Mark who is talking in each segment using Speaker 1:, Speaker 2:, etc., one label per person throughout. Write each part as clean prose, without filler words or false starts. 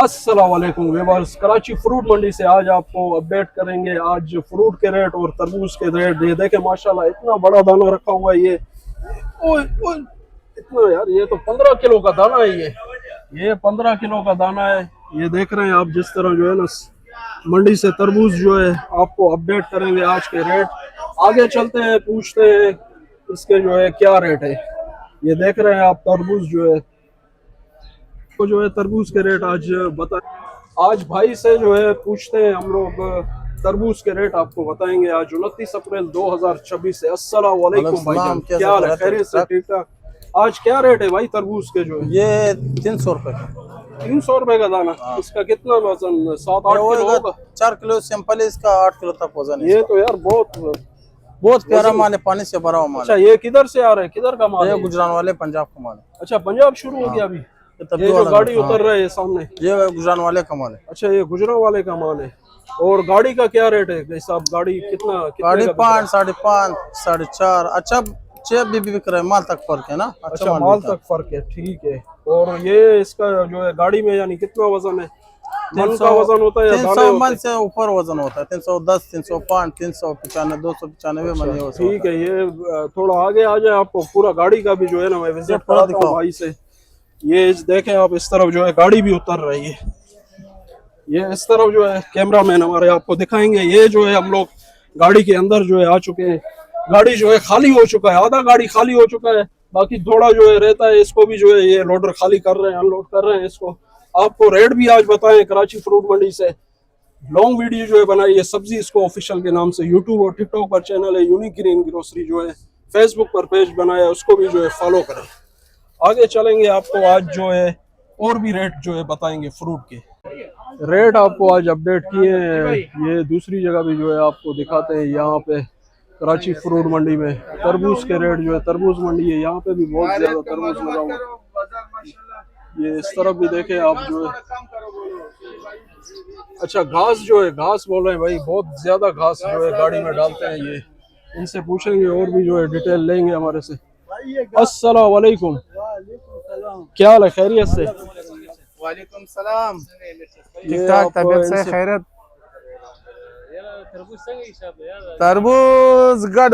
Speaker 1: अस्सलाम वालेकुम viewers, Karachi fruit मंडी से आज आपको अपडेट करेंगे। आज फ्रूट के रेट और तरबूज के रेट। ये देखें माशाल्लाह इतना बड़ा दाना रखा हुआ है ये। ओए ओए इतना यार, ये तो 15 किलो का दाना है ये 15 किलो का दाना है। ये देख रहे हैं आप जिस तरह जो है ना मंडी से तरबूज जो है आपको अपडेट करेंगे आज के रेट। आगे चलते हैं, पूछते हैं इसके जो है क्या रेट है। ये देख रहे हैं आप तरबूज जो है तरबूज के रेट आज बता। आज भाई से जो है पूछते हैं हम लोग तरबूज के रेट आपको बताएंगे आज 29 अप्रैल 2026 से। अस्सलाम वालेकुम भाईजान, क्या हाल है? खैरियत से? ठीक ठाक। आज क्या रेट है भाई तरबूज के? जो है
Speaker 2: ये 300 रुपए।
Speaker 1: 300 रुपए का दाना। इसका कितना वजन? 7-8 किलो होगा।
Speaker 2: 4 किलो सिंपल है, इसका 8 किलो तक वजन है।
Speaker 1: ये तो यार
Speaker 2: बहुत प्यारा माल है, पानी से भरा हुआ माल।
Speaker 1: अच्छा, ये किधर से आ रहा है? किधर का माल है?
Speaker 2: गुजरान वाले पंजाब का माल है।
Speaker 1: अच्छा, पंजाब शुरू हो गया अभी। ये जो गाड़ी उतर रहा है सामने, ये
Speaker 2: गुजरान वाले का माल है।
Speaker 1: अच्छा, ये गुजरान वाले का माल है। और गाड़ी का क्या रेट है साहब? गाड़ी
Speaker 2: गाड़ी 5, 5.5, 4.5। अच्छा, 6 भी बिक रहा है। माल तक फर्क है ना।
Speaker 1: अच्छा, माल तक फर्क है, ठीक है। और ये इसका जो है गाड़ी में यानी कितना वजन है? मन का वजन होता है या
Speaker 2: 300 मन से ऊपर वजन होता है। 310, 305, 395, 295 मन है।
Speaker 1: ठीक है, ये थोड़ा आगे आ जाए, आपको पूरा गाड़ी का भी जो है ना मैं विजिट कराता हूं भाई से। ये देखें आप, इस तरफ जो है गाड़ी भी उतर रही है। ये इस तरफ जो है कैमरा मैन हमारे आपको दिखाएंगे। ये जो है हम लोग गाड़ी के अंदर जो है आ चुके हैं। गाड़ी जो है खाली हो चुका है, आधा गाड़ी खाली हो चुका है, बाकी थोड़ा जो है रहता है। इसको भी जो है ये लोडर खाली कर रहे हैं, अनलोड कर रहे हैं इसको। आपको रेट भी आज बताएं कराची फ्रूट मंडी से। लॉन्ग वीडियो जो है बनाई है सब्जी इसको ऑफिशियल के नाम से। यूट्यूब और टिकटॉक पर चैनल है यूनिक ग्रीन ग्रोसरी जो है। फेसबुक पर पेज बनाया है, उसको भी जो है फॉलो करें। आगे चलेंगे, आपको आज जो है और भी रेट जो है बताएंगे। फ्रूट के रेट आपको आज अपडेट किए हैं। ये दूसरी जगह भी जो है आपको दिखाते हैं। यहाँ पे कराची फ्रूट मंडी में तरबूज के रेट जो है, तरबूज मंडी है, यहाँ पे भी बहुत ज्यादा तरबूज लगा हुआ। ये इस तरफ भी देखें आप जो है। अच्छा, घास जो है, घास बोल रहे हैं भाई, बहुत ज्यादा घास जो है गाड़ी में डालते हैं ये। इनसे पूछेंगे और भी जो है डिटेल लेंगे हमारे से। अस्सलाम वालेकुम, क्या हाल है? खैरियत से?
Speaker 2: वालेकुम सलाम।
Speaker 1: ठीक ठाक, तबीयत से खैरियत?
Speaker 2: तरबूज गड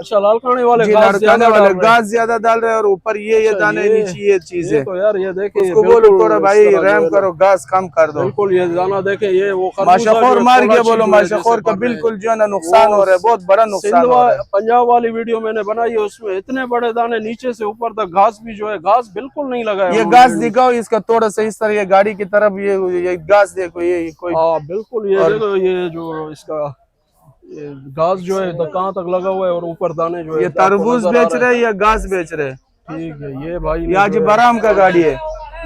Speaker 1: अच्छा, लाड़काने वाले
Speaker 2: लाड़काने वाले घास ज्यादा डाल रहे हैं और ऊपर ये दाने नीचे ये चीज है।
Speaker 1: तो यार ये देखे,
Speaker 2: उसको बोलो थोड़ा भाई रहम करो, घास कम कर दो।
Speaker 1: बिल्कुल, ये दाना देखे, ये वो
Speaker 2: माशाखोर मार के बोलो, माशाखोर का बिल्कुल जो है ना नुकसान हो रहा है, बहुत बड़ा नुकसान हो रहा है।
Speaker 1: पंजाब वाली वीडियो मैंने बनाई है, उसमें इतने बड़े दाने नीचे से ऊपर तक घास भी जो है, घास बिल्कुल नहीं लगा है।
Speaker 2: ये घास दिखाओ इसका थोड़ा सा इस तरह, ये गाड़ी की तरफ ये घास देखो, ये कोई
Speaker 1: बिल्कुल ये देखो, ये जो इसका घास जो है कहाँ तक लगा हुआ है और ऊपर दाने जो है।
Speaker 2: ये तरबूज बेच रहे हैं या घास बेच रहे हैं?
Speaker 1: ठीक है, ये भाई
Speaker 2: ये आज बराम का गाड़ी है।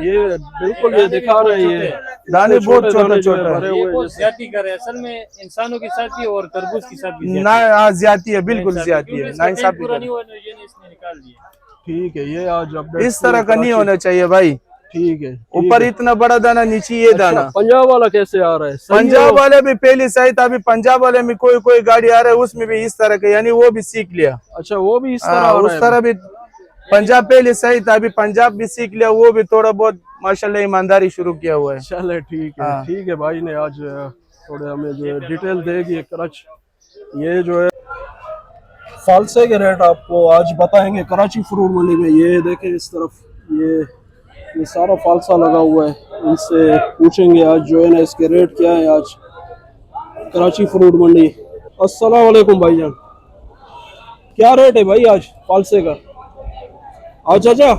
Speaker 1: ये बिल्कुल ये दिखा रहे हैं, ये
Speaker 2: दाने बहुत छोटे छोटे
Speaker 1: भरे हुए।
Speaker 3: ज्यादती कर रहे हैं असल में, इंसानों के साथ भी और तरबूज के साथ भी
Speaker 2: ना ज्यादती है, बिल्कुल ज्यादती है ना। इंसाफ
Speaker 3: निकाल दिया।
Speaker 1: ठीक है, ये आज अपडेट
Speaker 2: इस तरह का नहीं होना चाहिए भाई।
Speaker 1: ठीक है,
Speaker 2: ऊपर इतना बड़ा दाना, नीचे ये दाना।
Speaker 1: पंजाब वाला कैसे आ रहा है?
Speaker 2: पंजाब वाले भी पहले सही था, अभी पंजाब वाले में कोई गाड़ी आ रहा है उसमें भी इस तरह का, यानी वो भी सीख लिया।
Speaker 1: अच्छा, वो भी इस तरह
Speaker 2: उस तरह भी पंजाब पहले सही था, अभी पंजाब भी सीख लिया, वो भी थोड़ा बहुत माशाल्लाह ईमानदारी शुरू किया हुआ है।
Speaker 1: चले ठीक है, ठीक है। भाई ने आज थोड़े हमें जो है डिटेल देगी कराची। ये जो है फालसे के रेट आपको आज बताएंगे कराची फ्रूट मंडी में। ये देखें इस तरफ, ये सारा फालसा लगा हुआ है। इनसे पूछेंगे आज जो है ना इसके रेट क्या है आज कराची फ्रूट मंडी। अस्सलाम वालेकुम भाईजान, क्या रेट है भाई आज फालसे का? अच्छा,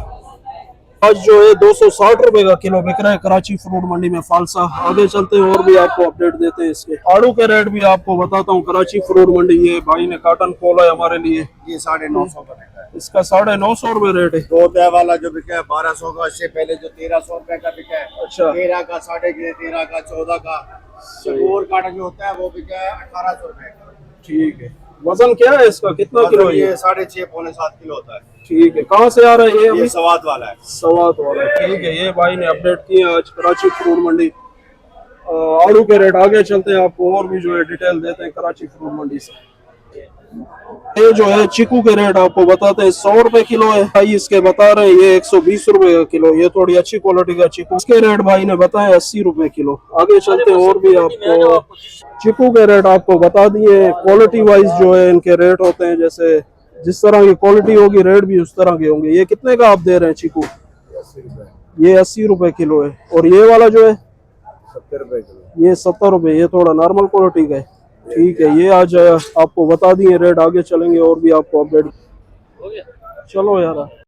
Speaker 1: आज जो है 260 रुपए का किलो बिक रहा है कराची फ्रूट मंडी में फालसा। आगे चलते हैं और भी आपको अपडेट देते हैं इसके। आड़ू के रेट भी आपको बताता हूँ कराची फ्रूट मंडी। ये भाई ने काटन खोला है हमारे लिए।
Speaker 4: ये 950 का बिका है।
Speaker 1: इसका 950 रुपए रेट है।
Speaker 4: 2 तय वाला जो बिका है 1200 का, इससे पहले जो 1300 रुपए का बिका है।
Speaker 1: अच्छा,
Speaker 4: 13 का, 13.5 का, 14 का। और काटन जो होता है वो बिका है 1800 रुपए का।
Speaker 1: ठीक है, वजन क्या है इसका, कितना किलो है ये?
Speaker 4: ये 6.5 पौने 7 किलो होता है।
Speaker 1: ठीक है, कहाँ से आ रहा है ये अभी?
Speaker 4: ये सवाद वाला है।
Speaker 1: सवात वाला, ठीक है। ये भाई ने अपडेट किया आज कराची फ्रूट मंडी। आलू के रेट आगे चलते हैं, आपको और भी जो है डिटेल देते हैं कराची फ्रूट मंडी से। ये जो है चीकू के रेट आपको बताते हैं, 100 रुपए किलो है भाई इसके बता रहे हैं, ये 120 रुपए का किलो। ये थोड़ी अच्छी क्वालिटी का चीकू, इसके रेट भाई ने बताया 80 रुपए किलो। आगे चलते हैं और भी आपको चीकू के रेट आपको बता दिए। क्वालिटी वाइज जो है इनके रेट होते हैं, जैसे जिस तरह की क्वालिटी होगी रेट भी उस तरह के होंगे। ये कितने का आप दे रहे हैं चीकू? ये 80 रुपए किलो है। और ये वाला जो है
Speaker 4: 70 रुपए किलो।
Speaker 1: ये 70 रुपए, ये थोड़ा नॉर्मल क्वालिटी का है। ठीक है, ये आज आपको बता दिए रेट। आगे चलेंगे और भी आपको अपडेट। चलो यार।